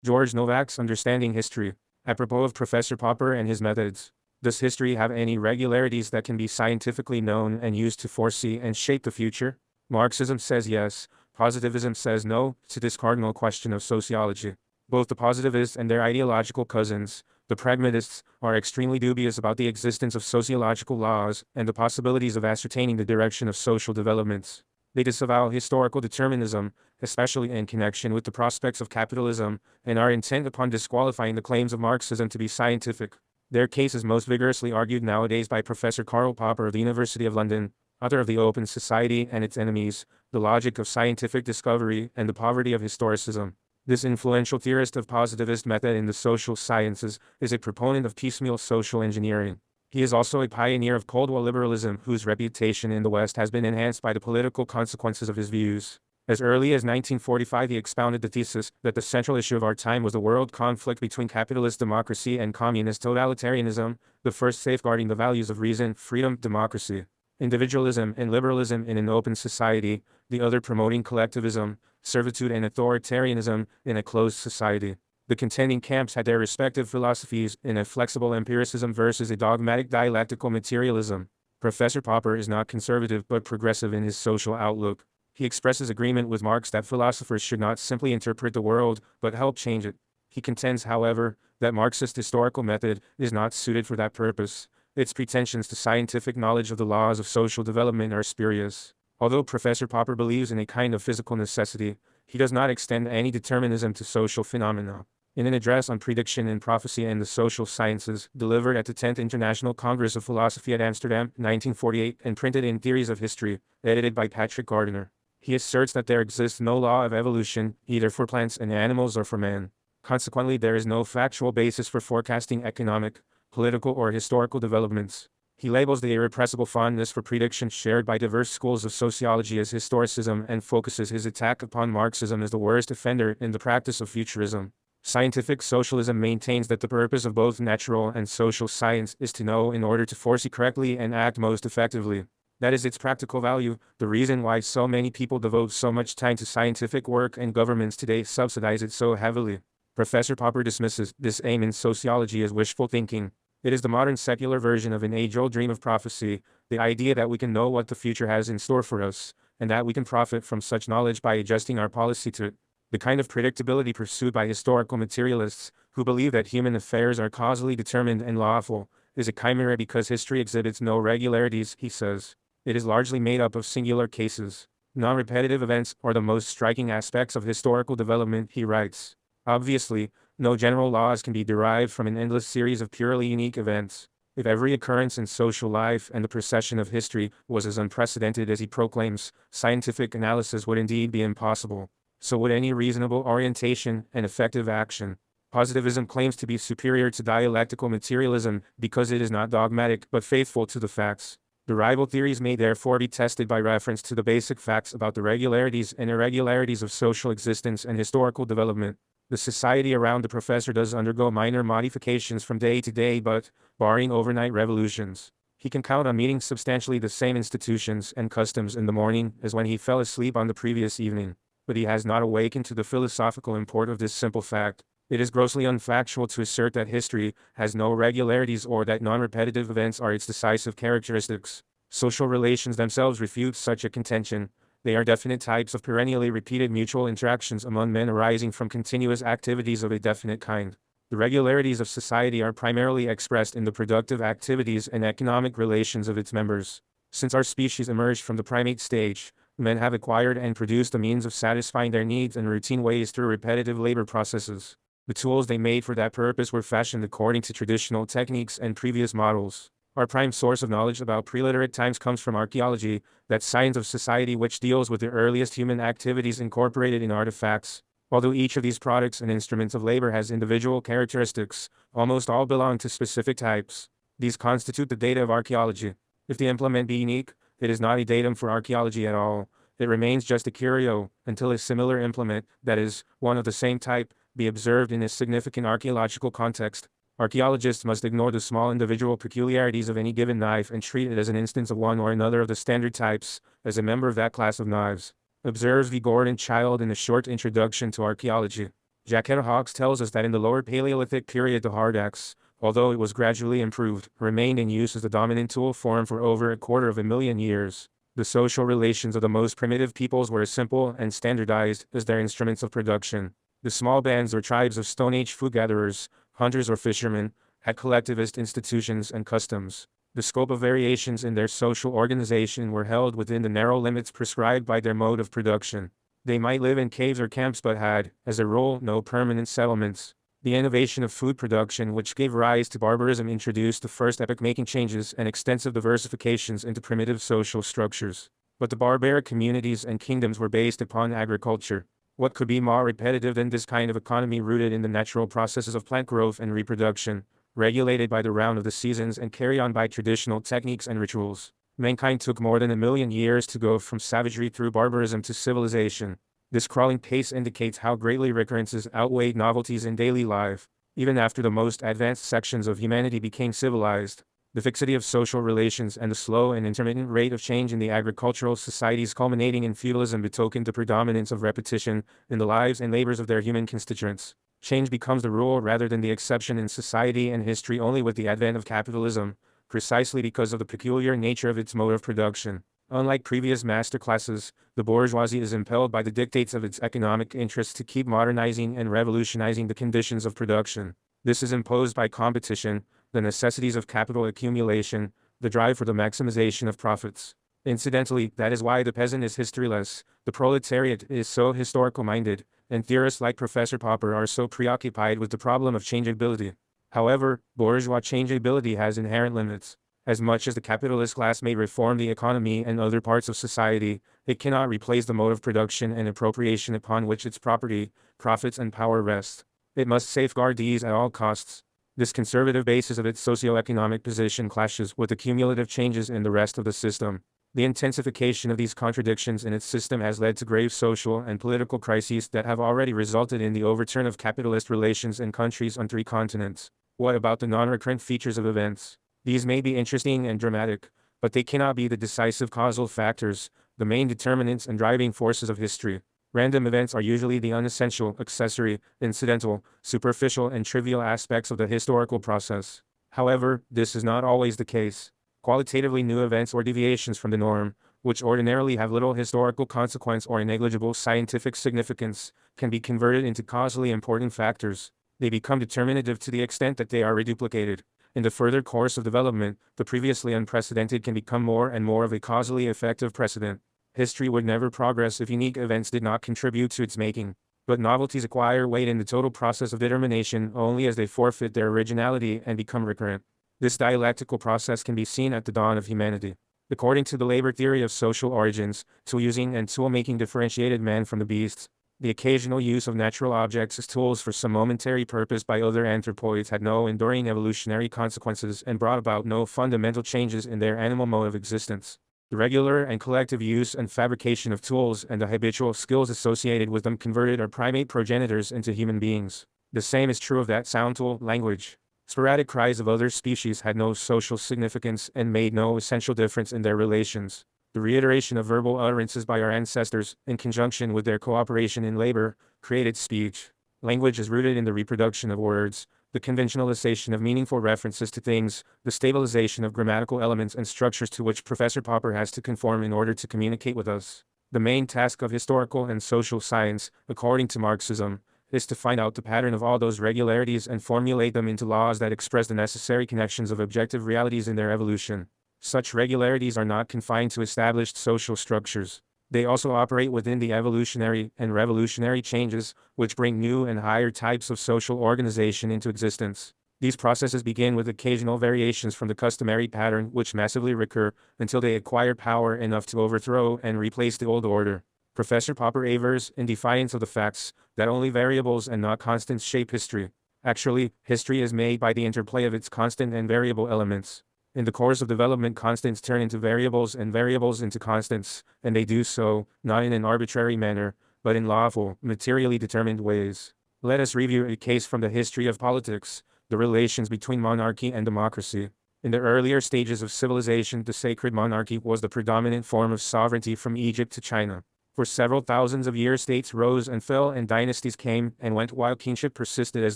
George Novack's Understanding History. Apropos of Professor Popper and his methods. Does history have any regularities that can be scientifically known and used to foresee and shape the future? Marxism says yes, positivism says no, to this cardinal question of sociology. Both the positivists and their ideological cousins, the pragmatists, are extremely dubious about the existence of sociological laws and the possibilities of ascertaining the direction of social developments. They disavow historical determinism, especially in connection with the prospects of capitalism, and are intent upon disqualifying the claims of Marxism to be scientific. Their case is most vigorously argued nowadays by Professor Karl Popper of the University of London, author of The Open Society and Its Enemies, The Logic of Scientific Discovery and the Poverty of Historicism. This influential theorist of positivist method in the social sciences is a proponent of piecemeal social engineering. He is also a pioneer of Cold War liberalism whose reputation in the West has been enhanced by the political consequences of his views. As early as 1945 he expounded the thesis that the central issue of our time was the world conflict between capitalist democracy and communist totalitarianism, the first safeguarding the values of reason, freedom, democracy, individualism, and liberalism in an open society, the other promoting collectivism, servitude and authoritarianism in a closed society. The contending camps had their respective philosophies in a flexible empiricism versus a dogmatic dialectical materialism. Professor Popper is not conservative but progressive in his social outlook. He expresses agreement with Marx that philosophers should not simply interpret the world, but help change it. He contends, however, that Marxist historical method is not suited for that purpose. Its pretensions to scientific knowledge of the laws of social development are spurious. Although Professor Popper believes in a kind of physical necessity, he does not extend any determinism to social phenomena. In an address on prediction and prophecy in the social sciences, delivered at the 10th International Congress of Philosophy at Amsterdam, 1948, and printed in Theories of History, edited by Patrick Gardiner, he asserts that there exists no law of evolution, either for plants and animals or for man. Consequently, there is no factual basis for forecasting economic, political, or historical developments. He labels the irrepressible fondness for prediction shared by diverse schools of sociology as historicism and focuses his attack upon Marxism as the worst offender in the practice of futurism. Scientific socialism maintains that the purpose of both natural and social science is to know in order to foresee correctly and act most effectively. That is its practical value, the reason why so many people devote so much time to scientific work and governments today subsidize it so heavily. Professor Popper dismisses this aim in sociology as wishful thinking. It is the modern secular version of an age-old dream of prophecy, the idea that we can know what the future has in store for us, and that we can profit from such knowledge by adjusting our policy to it. The kind of predictability pursued by historical materialists, who believe that human affairs are causally determined and lawful, is a chimera because history exhibits no regularities, he says. It is largely made up of singular cases. Non-repetitive events are the most striking aspects of historical development, he writes. Obviously, no general laws can be derived from an endless series of purely unique events. If every occurrence in social life and the procession of history was as unprecedented as he proclaims, scientific analysis would indeed be impossible. So would any reasonable orientation and effective action. Positivism claims to be superior to dialectical materialism because it is not dogmatic but faithful to the facts. The rival theories may therefore be tested by reference to the basic facts about the regularities and irregularities of social existence and historical development. The society around the professor does undergo minor modifications from day to day but, barring overnight revolutions, he can count on meeting substantially the same institutions and customs in the morning as when he fell asleep on the previous evening. But he has not awakened to the philosophical import of this simple fact. It is grossly unfactual to assert that history has no regularities or that non-repetitive events are its decisive characteristics. Social relations themselves refute such a contention. They are definite types of perennially repeated mutual interactions among men arising from continuous activities of a definite kind. The regularities of society are primarily expressed in the productive activities and economic relations of its members. Since our species emerged from the primate stage, men have acquired and produced the means of satisfying their needs in routine ways through repetitive labor processes. The tools they made for that purpose were fashioned according to traditional techniques and previous models. Our prime source of knowledge about pre-literate times comes from archaeology, that science of society which deals with the earliest human activities incorporated in artifacts. Although each of these products and instruments of labor has individual characteristics, almost all belong to specific types. These constitute the data of archaeology. If the implement be unique, it is not a datum for archaeology at all. It remains just a curio, until a similar implement, that is, one of the same type, be observed in a significant archaeological context. Archaeologists must ignore the small individual peculiarities of any given knife and treat it as an instance of one or another of the standard types, as a member of that class of knives. Observes V. Gordon Child in a short introduction to archaeology. Jacques Hawks tells us that in the Lower Paleolithic period the hard axe, although it was gradually improved, remained in use as the dominant tool form for over 250,000 years. The social relations of the most primitive peoples were as simple and standardized as their instruments of production. The small bands or tribes of Stone Age food gatherers, hunters or fishermen, had collectivist institutions and customs. The scope of variations in their social organization were held within the narrow limits prescribed by their mode of production. They might live in caves or camps but had, as a rule, no permanent settlements. The innovation of food production which gave rise to barbarism introduced the first epoch-making changes and extensive diversifications into primitive social structures. But the barbaric communities and kingdoms were based upon agriculture. What could be more repetitive than this kind of economy rooted in the natural processes of plant growth and reproduction, regulated by the round of the seasons and carried on by traditional techniques and rituals? Mankind took more than 1,000,000 years to go from savagery through barbarism to civilization. This crawling pace indicates how greatly recurrences outweighed novelties in daily life. Even after the most advanced sections of humanity became civilized, the fixity of social relations and the slow and intermittent rate of change in the agricultural societies culminating in feudalism betokened the predominance of repetition in the lives and labors of their human constituents. Change becomes the rule rather than the exception in society and history only with the advent of capitalism, precisely because of the peculiar nature of its mode of production. Unlike previous master classes, the bourgeoisie is impelled by the dictates of its economic interests to keep modernizing and revolutionizing the conditions of production. This is imposed by competition, the necessities of capital accumulation, the drive for the maximization of profits. Incidentally, that is why the peasant is historyless, the proletariat is so historical-minded, and theorists like Professor Popper are so preoccupied with the problem of changeability. However, bourgeois changeability has inherent limits. As much as the capitalist class may reform the economy and other parts of society, it cannot replace the mode of production and appropriation upon which its property, profits and power rest. It must safeguard these at all costs. This conservative basis of its socio-economic position clashes with the cumulative changes in the rest of the system. The intensification of these contradictions in its system has led to grave social and political crises that have already resulted in the overturn of capitalist relations in countries on 3 continents. What about the non-recurrent features of events? These may be interesting and dramatic, but they cannot be the decisive causal factors, the main determinants and driving forces of history. Random events are usually the unessential, accessory, incidental, superficial and trivial aspects of the historical process. However, this is not always the case. Qualitatively new events or deviations from the norm, which ordinarily have little historical consequence or negligible scientific significance, can be converted into causally important factors. They become determinative to the extent that they are reduplicated. In the further course of development, the previously unprecedented can become more and more of a causally effective precedent. History would never progress if unique events did not contribute to its making. But novelties acquire weight in the total process of determination only as they forfeit their originality and become recurrent. This dialectical process can be seen at the dawn of humanity. According to the labor theory of social origins, tool-using and tool-making differentiated man from the beasts. The occasional use of natural objects as tools for some momentary purpose by other anthropoids had no enduring evolutionary consequences and brought about no fundamental changes in their animal mode of existence. The regular and collective use and fabrication of tools and the habitual skills associated with them converted our primate progenitors into human beings. The same is true of that sound tool, language. Sporadic cries of other species had no social significance and made no essential difference in their relations. The reiteration of verbal utterances by our ancestors, in conjunction with their cooperation in labor, created speech. Language is rooted in the reproduction of words, the conventionalization of meaningful references to things, the stabilization of grammatical elements and structures to which Professor Popper has to conform in order to communicate with us. The main task of historical and social science, according to Marxism, is to find out the pattern of all those regularities and formulate them into laws that express the necessary connections of objective realities in their evolution. Such regularities are not confined to established social structures. They also operate within the evolutionary and revolutionary changes, which bring new and higher types of social organization into existence. These processes begin with occasional variations from the customary pattern which massively recur, until they acquire power enough to overthrow and replace the old order. Professor Popper avers, in defiance of the facts, that only variables and not constants shape history. Actually, history is made by the interplay of its constant and variable elements. In the course of development, constants turn into variables and variables into constants, and they do so, not in an arbitrary manner, but in lawful, materially determined ways. Let us review a case from the history of politics, the relations between monarchy and democracy. In the earlier stages of civilization, the sacred monarchy was the predominant form of sovereignty from Egypt to China. For several thousands of years states rose and fell and dynasties came and went while kingship persisted as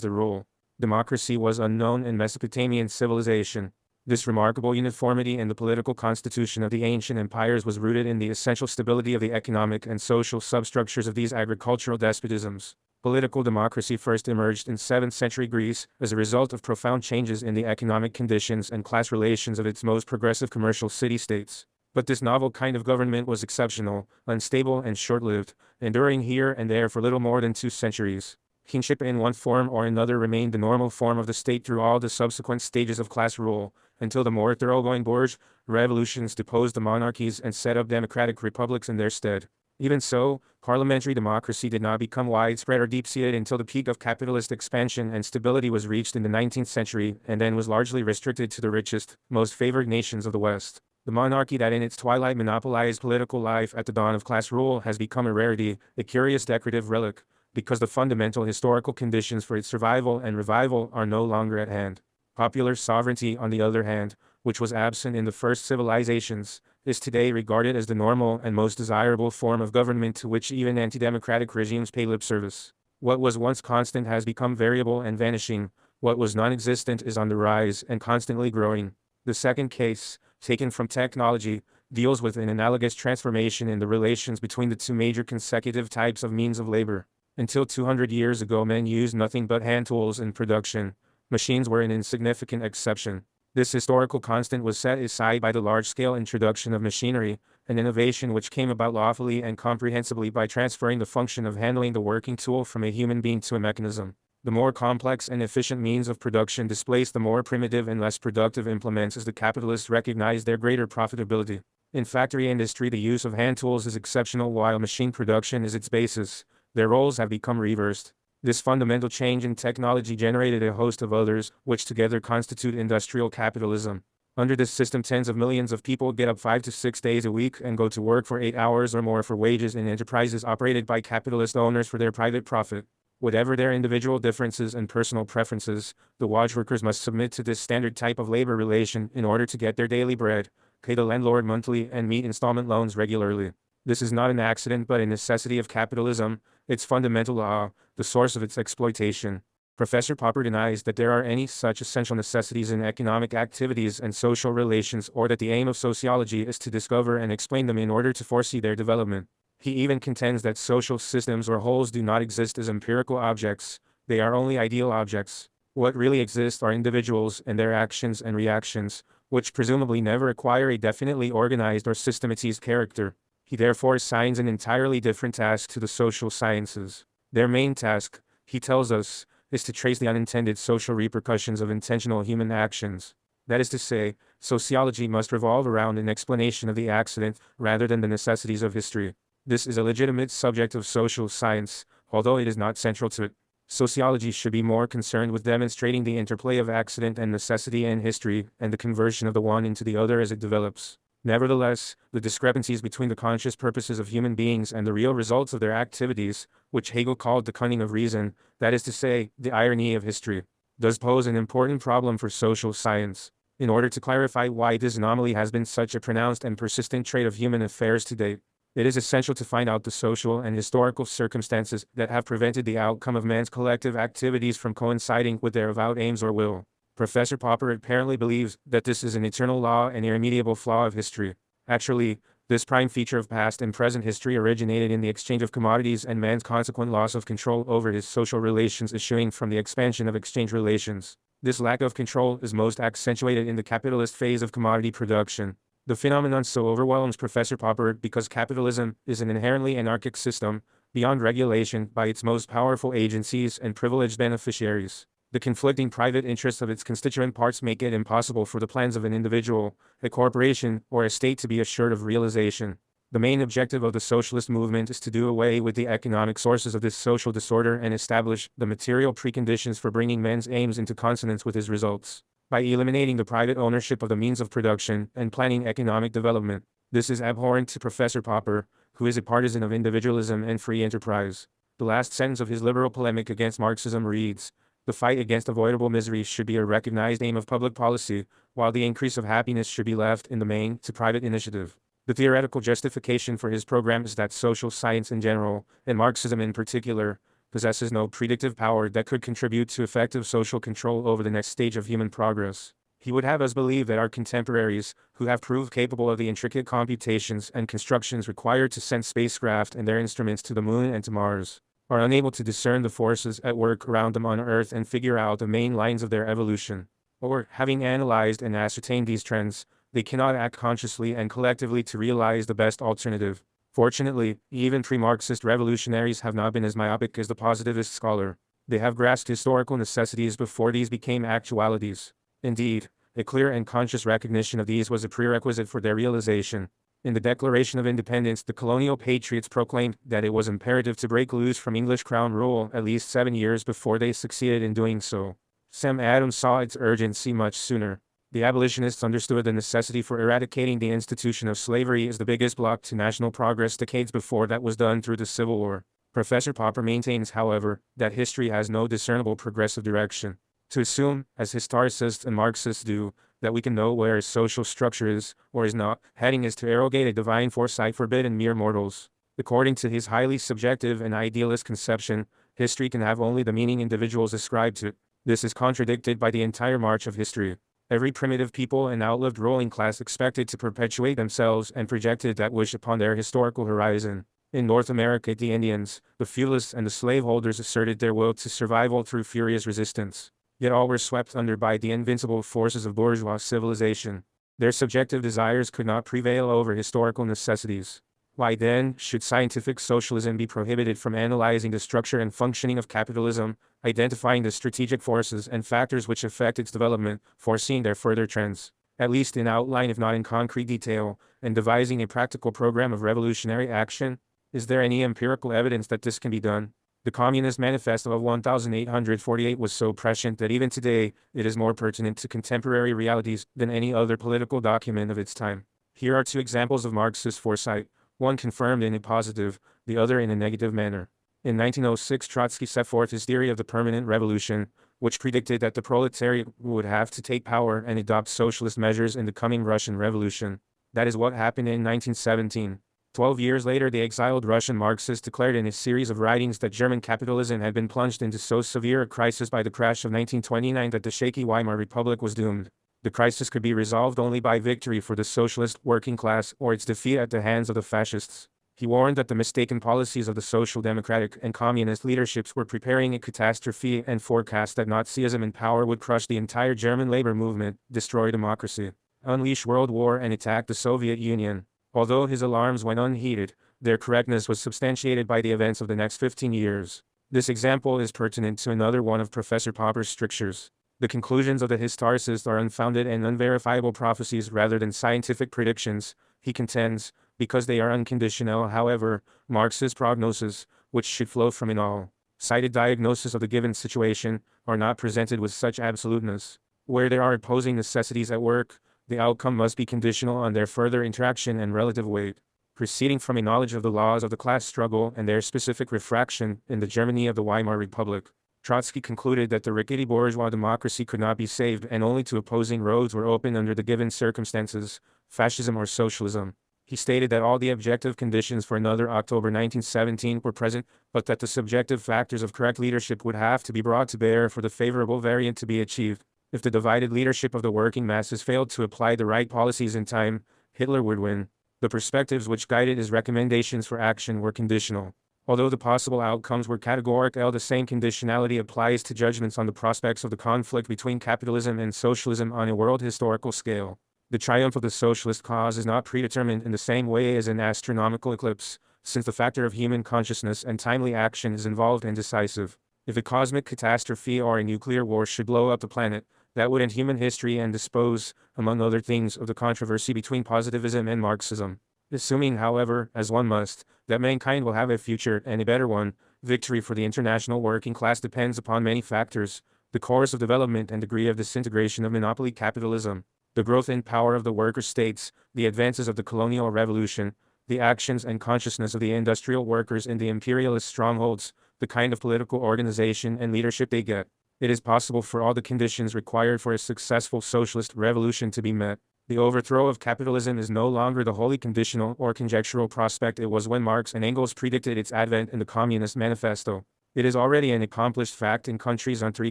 the rule. Democracy was unknown in Mesopotamian civilization. This remarkable uniformity in the political constitution of the ancient empires was rooted in the essential stability of the economic and social substructures of these agricultural despotisms. Political democracy first emerged in 7th century Greece as a result of profound changes in the economic conditions and class relations of its most progressive commercial city-states. But this novel kind of government was exceptional, unstable and short-lived, enduring here and there for little more than 2 centuries. Kingship in one form or another remained the normal form of the state through all the subsequent stages of class rule, until the more thoroughgoing bourgeois revolutions deposed the monarchies and set up democratic republics in their stead. Even so, parliamentary democracy did not become widespread or deep-seated until the peak of capitalist expansion and stability was reached in the 19th century, and then was largely restricted to the richest, most favored nations of the West. The monarchy that in its twilight monopolized political life at the dawn of class rule has become a rarity, a curious decorative relic, because the fundamental historical conditions for its survival and revival are no longer at hand. Popular sovereignty, on the other hand, which was absent in the first civilizations, is today regarded as the normal and most desirable form of government to which even anti-democratic regimes pay lip service. What was once constant has become variable and vanishing, what was non-existent is on the rise and constantly growing. The second case, taken from technology, deals with an analogous transformation in the relations between the two major consecutive types of means of labor. Until 200 years ago men used nothing but hand tools in production. Machines were an insignificant exception. This historical constant was set aside by the large-scale introduction of machinery, an innovation which came about lawfully and comprehensibly by transferring the function of handling the working tool from a human being to a mechanism. The more complex and efficient means of production displaced the more primitive and less productive implements as the capitalists recognized their greater profitability. In factory industry the use of hand tools is exceptional while machine production is its basis. Their roles have become reversed. This fundamental change in technology generated a host of others, which together constitute industrial capitalism. Under this system tens of millions of people get up 5 to 6 days a week and go to work for 8 hours or more for wages in enterprises operated by capitalist owners for their private profit. Whatever their individual differences and personal preferences, the wage workers must submit to this standard type of labor relation in order to get their daily bread, pay the landlord monthly and meet installment loans regularly. This is not an accident but a necessity of capitalism, its fundamental law, the source of its exploitation. Professor Popper denies that there are any such essential necessities in economic activities and social relations or that the aim of sociology is to discover and explain them in order to foresee their development. He even contends that social systems or wholes do not exist as empirical objects, they are only ideal objects. What really exists are individuals and their actions and reactions, which presumably never acquire a definitely organized or systematized character. He therefore assigns an entirely different task to the social sciences. Their main task, he tells us, is to trace the unintended social repercussions of intentional human actions. That is to say, sociology must revolve around an explanation of the accident rather than the necessities of history. This is a legitimate subject of social science, although it is not central to it. Sociology should be more concerned with demonstrating the interplay of accident and necessity in history, and the conversion of the one into the other as it develops. Nevertheless, the discrepancies between the conscious purposes of human beings and the real results of their activities, which Hegel called the cunning of reason, that is to say, the irony of history, does pose an important problem for social science. In order to clarify why this anomaly has been such a pronounced and persistent trait of human affairs to date, it is essential to find out the social and historical circumstances that have prevented the outcome of man's collective activities from coinciding with their avowed aims or will. Professor Popper apparently believes that this is an eternal law and irremediable flaw of history. Actually, this prime feature of past and present history originated in the exchange of commodities and man's consequent loss of control over his social relations issuing from the expansion of exchange relations. This lack of control is most accentuated in the capitalist phase of commodity production. The phenomenon so overwhelms Professor Popper because capitalism is an inherently anarchic system, beyond regulation by its most powerful agencies and privileged beneficiaries. The conflicting private interests of its constituent parts make it impossible for the plans of an individual, a corporation, or a state to be assured of realization. The main objective of the socialist movement is to do away with the economic sources of this social disorder and establish the material preconditions for bringing man's aims into consonance with his results. By eliminating the private ownership of the means of production and planning economic development. This is abhorrent to Professor Popper, who is a partisan of individualism and free enterprise. The last sentence of his liberal polemic against Marxism reads, "The fight against avoidable misery should be a recognized aim of public policy, while the increase of happiness should be left in the main to private initiative." The theoretical justification for his program is that social science in general, and Marxism in particular, possesses no predictive power that could contribute to effective social control over the next stage of human progress. He would have us believe that our contemporaries, who have proved capable of the intricate computations and constructions required to send spacecraft and their instruments to the moon and to Mars, are unable to discern the forces at work around them on Earth and figure out the main lines of their evolution. Or, having analyzed and ascertained these trends, they cannot act consciously and collectively to realize the best alternative. Fortunately, even pre-Marxist revolutionaries have not been as myopic as the positivist scholar. They have grasped historical necessities before these became actualities. Indeed, a clear and conscious recognition of these was a prerequisite for their realization. In the Declaration of Independence, the colonial patriots proclaimed that it was imperative to break loose from English crown rule at least 7 years before they succeeded in doing so. Sam Adams saw its urgency much sooner. The abolitionists understood the necessity for eradicating the institution of slavery as the biggest block to national progress decades before that was done through the Civil War. Professor Popper maintains, however, that history has no discernible progressive direction. To assume, as historicists and Marxists do, that we can know where a social structure is, or is not, heading is to arrogate a divine foresight forbidden mere mortals. According to his highly subjective and idealist conception, history can have only the meaning individuals ascribe to it. This is contradicted by the entire march of history. Every primitive people and outlived ruling class expected to perpetuate themselves and projected that wish upon their historical horizon. In North America, the Indians, the feudalists and the slaveholders asserted their will to survival through furious resistance. Yet all were swept under by the invincible forces of bourgeois civilization. Their subjective desires could not prevail over historical necessities. Why then should scientific socialism be prohibited from analyzing the structure and functioning of capitalism, identifying the strategic forces and factors which affect its development, foreseeing their further trends, at least in outline if not in concrete detail, and devising a practical program of revolutionary action? Is there any empirical evidence that this can be done? The Communist Manifesto of 1848 was so prescient that even today, it is more pertinent to contemporary realities than any other political document of its time. Here are two examples of Marxist foresight, one confirmed in a positive, the other in a negative manner. In 1906, Trotsky set forth his theory of the permanent revolution, which predicted that the proletariat would have to take power and adopt socialist measures in the coming Russian Revolution. That is what happened in 1917. 12 years later, the exiled Russian Marxist declared in a series of writings that German capitalism had been plunged into so severe a crisis by the crash of 1929 that the shaky Weimar Republic was doomed. The crisis could be resolved only by victory for the socialist working class or its defeat at the hands of the fascists. He warned that the mistaken policies of the social democratic and communist leaderships were preparing a catastrophe and forecast that Nazism in power would crush the entire German labor movement, destroy democracy, unleash world war and attack the Soviet Union. Although his alarms went unheeded, their correctness was substantiated by the events of the next 15 years. This example is pertinent to another one of Professor Popper's strictures. The conclusions of the historicist are unfounded and unverifiable prophecies rather than scientific predictions, he contends, because they are unconditional. However, Marx's prognoses, which should flow from an all-sighted diagnosis of the given situation, are not presented with such absoluteness. Where there are opposing necessities at work, the outcome must be conditional on their further interaction and relative weight. Proceeding from a knowledge of the laws of the class struggle and their specific refraction in the Germany of the Weimar Republic, Trotsky concluded that the rickety bourgeois democracy could not be saved and only two opposing roads were open under the given circumstances, fascism or socialism. He stated that all the objective conditions for another October 1917 were present, but that the subjective factors of correct leadership would have to be brought to bear for the favorable variant to be achieved. If the divided leadership of the working masses failed to apply the right policies in time, Hitler would win. The perspectives which guided his recommendations for action were conditional. Although the possible outcomes were categorical, the same conditionality applies to judgments on the prospects of the conflict between capitalism and socialism on a world historical scale. The triumph of the socialist cause is not predetermined in the same way as an astronomical eclipse, since the factor of human consciousness and timely action is involved and decisive. If a cosmic catastrophe or a nuclear war should blow up the planet, that would end human history and dispose, among other things, of the controversy between positivism and Marxism. Assuming, however, as one must, that mankind will have a future and a better one, victory for the international working class depends upon many factors: the course of development and degree of disintegration of monopoly capitalism, the growth and power of the worker states, the advances of the colonial revolution, the actions and consciousness of the industrial workers in the imperialist strongholds, the kind of political organization and leadership they get. It is possible for all the conditions required for a successful socialist revolution to be met. The overthrow of capitalism is no longer the wholly conditional or conjectural prospect it was when Marx and Engels predicted its advent in the Communist Manifesto. It is already an accomplished fact in countries on 3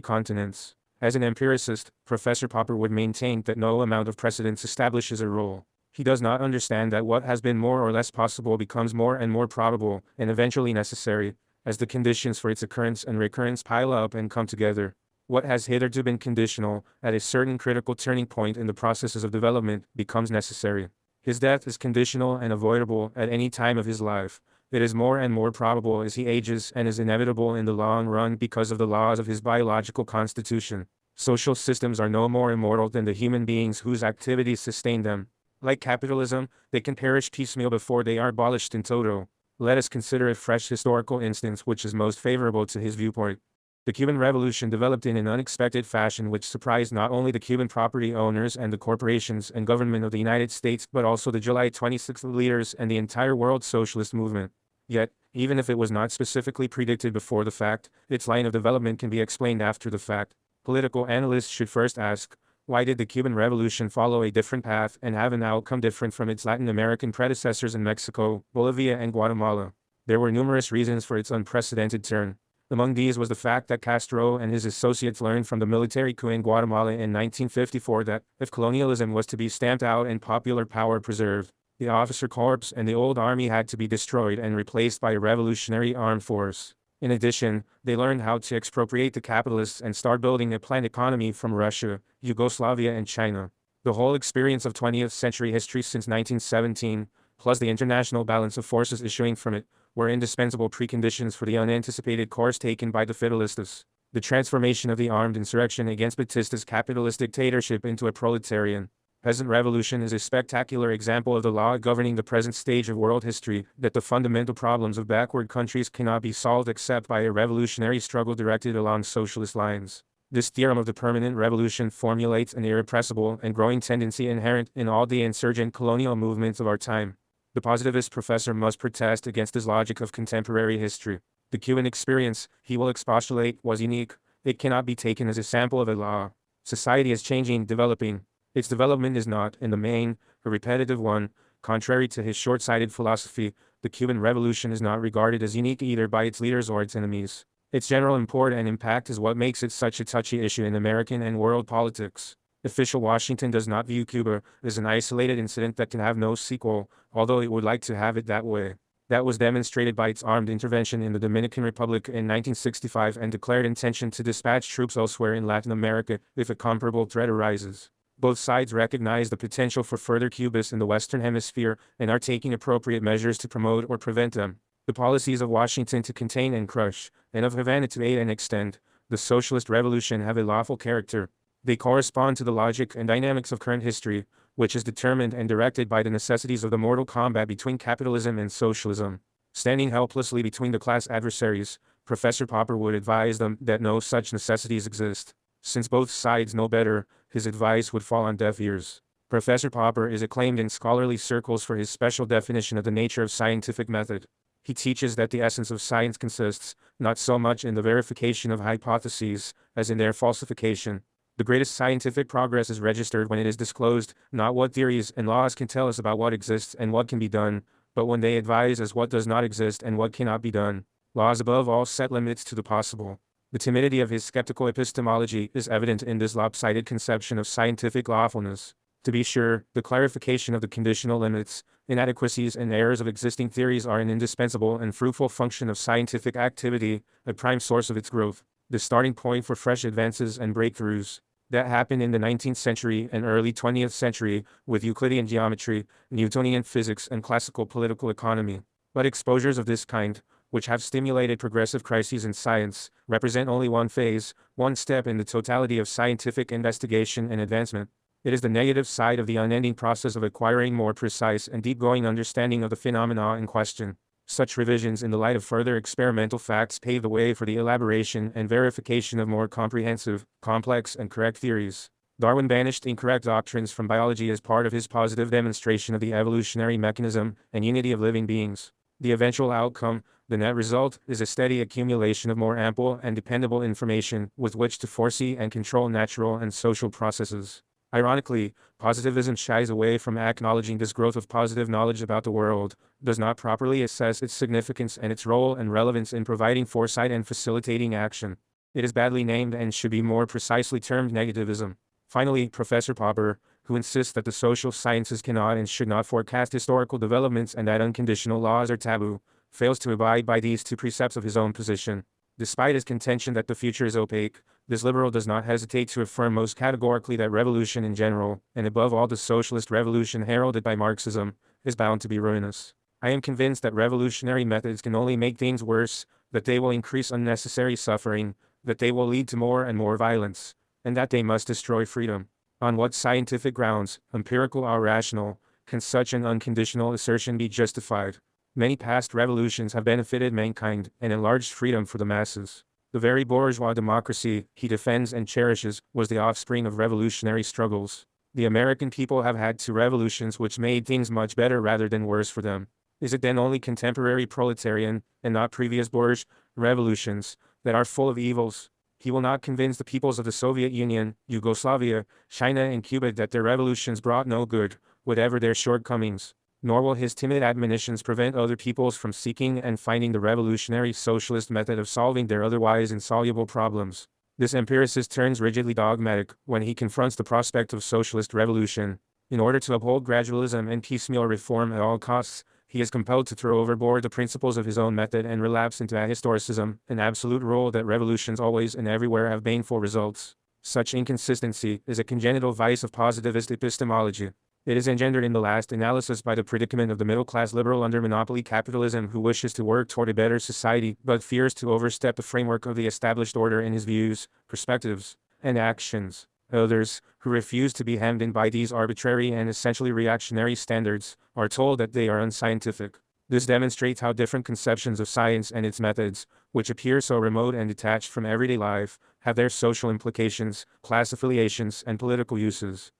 continents. As an empiricist, Professor Popper would maintain that no amount of precedence establishes a rule. He does not understand that what has been more or less possible becomes more and more probable, and eventually necessary, as the conditions for its occurrence and recurrence pile up and come together. What has hitherto been conditional, at a certain critical turning point in the processes of development, becomes necessary. His death is conditional and avoidable at any time of his life. It is more and more probable as he ages and is inevitable in the long run because of the laws of his biological constitution. Social systems are no more immortal than the human beings whose activities sustain them. Like capitalism, they can perish piecemeal before they are abolished in toto. Let us consider a fresh historical instance which is most favorable to his viewpoint. The Cuban Revolution developed in an unexpected fashion which surprised not only the Cuban property owners and the corporations and government of the United States but also the July 26 leaders and the entire world socialist movement. Yet, even if it was not specifically predicted before the fact, its line of development can be explained after the fact. Political analysts should first ask, why did the Cuban Revolution follow a different path and have an outcome different from its Latin American predecessors in Mexico, Bolivia and Guatemala? There were numerous reasons for its unprecedented turn. Among these was the fact that Castro and his associates learned from the military coup in Guatemala in 1954 that, if colonialism was to be stamped out and popular power preserved, the officer corps and the old army had to be destroyed and replaced by a revolutionary armed force. In addition, they learned how to expropriate the capitalists and start building a planned economy from Russia, Yugoslavia and China. The whole experience of 20th century history since 1917, plus the international balance of forces issuing from it, were indispensable preconditions for the unanticipated course taken by the Fidelists. The transformation of the armed insurrection against Batista's capitalist dictatorship into a proletarian peasant revolution is a spectacular example of the law governing the present stage of world history, that the fundamental problems of backward countries cannot be solved except by a revolutionary struggle directed along socialist lines. This theorem of the permanent revolution formulates an irrepressible and growing tendency inherent in all the insurgent colonial movements of our time. The positivist professor must protest against this logic of contemporary history. The Cuban experience, he will expostulate, was unique. It cannot be taken as a sample of a law. Society is changing, developing. Its development is not, in the main, a repetitive one. Contrary to his short-sighted philosophy, the Cuban Revolution is not regarded as unique either by its leaders or its enemies. Its general import and impact is what makes it such a touchy issue in American and world politics. Official Washington does not view Cuba as an isolated incident that can have no sequel, although it would like to have it that way. That was demonstrated by its armed intervention in the Dominican Republic in 1965 and declared intention to dispatch troops elsewhere in Latin America if a comparable threat arises. Both sides recognize the potential for further Cubas in the Western Hemisphere and are taking appropriate measures to promote or prevent them. The policies of Washington to contain and crush, and of Havana to aid and extend, the socialist revolution have a lawful character. They correspond to the logic and dynamics of current history, which is determined and directed by the necessities of the mortal combat between capitalism and socialism. Standing helplessly between the class adversaries, Professor Popper would advise them that no such necessities exist. Since both sides know better, his advice would fall on deaf ears. Professor Popper is acclaimed in scholarly circles for his special definition of the nature of scientific method. He teaches that the essence of science consists, not so much in the verification of hypotheses, as in their falsification. The greatest scientific progress is registered when it is disclosed, not what theories and laws can tell us about what exists and what can be done, but when they advise us what does not exist and what cannot be done. Laws above all set limits to the possible. The timidity of his skeptical epistemology is evident in this lopsided conception of scientific lawfulness. To be sure, the clarification of the conditional limits, inadequacies and errors of existing theories are an indispensable and fruitful function of scientific activity, a prime source of its growth, the starting point for fresh advances and breakthroughs. That happened in the 19th century and early 20th century, with Euclidean geometry, Newtonian physics and classical political economy. But exposures of this kind, which have stimulated progressive crises in science, represent only one phase, one step in the totality of scientific investigation and advancement. It is the negative side of the unending process of acquiring more precise and deep-going understanding of the phenomena in question. Such revisions in the light of further experimental facts pave the way for the elaboration and verification of more comprehensive, complex and correct theories. Darwin banished incorrect doctrines from biology as part of his positive demonstration of the evolutionary mechanism and unity of living beings. The eventual outcome, the net result, is a steady accumulation of more ample and dependable information with which to foresee and control natural and social processes. Ironically, positivism shies away from acknowledging this growth of positive knowledge about the world, does not properly assess its significance and its role and relevance in providing foresight and facilitating action. It is badly named and should be more precisely termed negativism. Finally, Professor Popper, who insists that the social sciences cannot and should not forecast historical developments and that unconditional laws are taboo, fails to abide by these two precepts of his own position. Despite his contention that the future is opaque, this liberal does not hesitate to affirm most categorically that revolution in general, and above all the socialist revolution heralded by Marxism, is bound to be ruinous. I am convinced that revolutionary methods can only make things worse, that they will increase unnecessary suffering, that they will lead to more and more violence, and that they must destroy freedom. On what scientific grounds, empirical or rational, can such an unconditional assertion be justified? Many past revolutions have benefited mankind and enlarged freedom for the masses. The very bourgeois democracy he defends and cherishes was the offspring of revolutionary struggles. The American people have had two revolutions which made things much better rather than worse for them. Is it then only contemporary proletarian, and not previous bourgeois, revolutions, that are full of evils? He will not convince the peoples of the Soviet Union, Yugoslavia, China and Cuba that their revolutions brought no good, whatever their shortcomings. Nor will his timid admonitions prevent other peoples from seeking and finding the revolutionary socialist method of solving their otherwise insoluble problems. This empiricist turns rigidly dogmatic when he confronts the prospect of socialist revolution. In order to uphold gradualism and piecemeal reform at all costs, he is compelled to throw overboard the principles of his own method and relapse into ahistoricism, an absolute rule that revolutions always and everywhere have baneful results. Such inconsistency is a congenital vice of positivist epistemology. It is engendered in the last analysis by the predicament of the middle-class liberal under monopoly capitalism who wishes to work toward a better society but fears to overstep the framework of the established order in his views, perspectives, and actions. Others, who refuse to be hemmed in by these arbitrary and essentially reactionary standards, are told that they are unscientific. This demonstrates how different conceptions of science and its methods, which appear so remote and detached from everyday life, have their social implications, class affiliations, and political uses.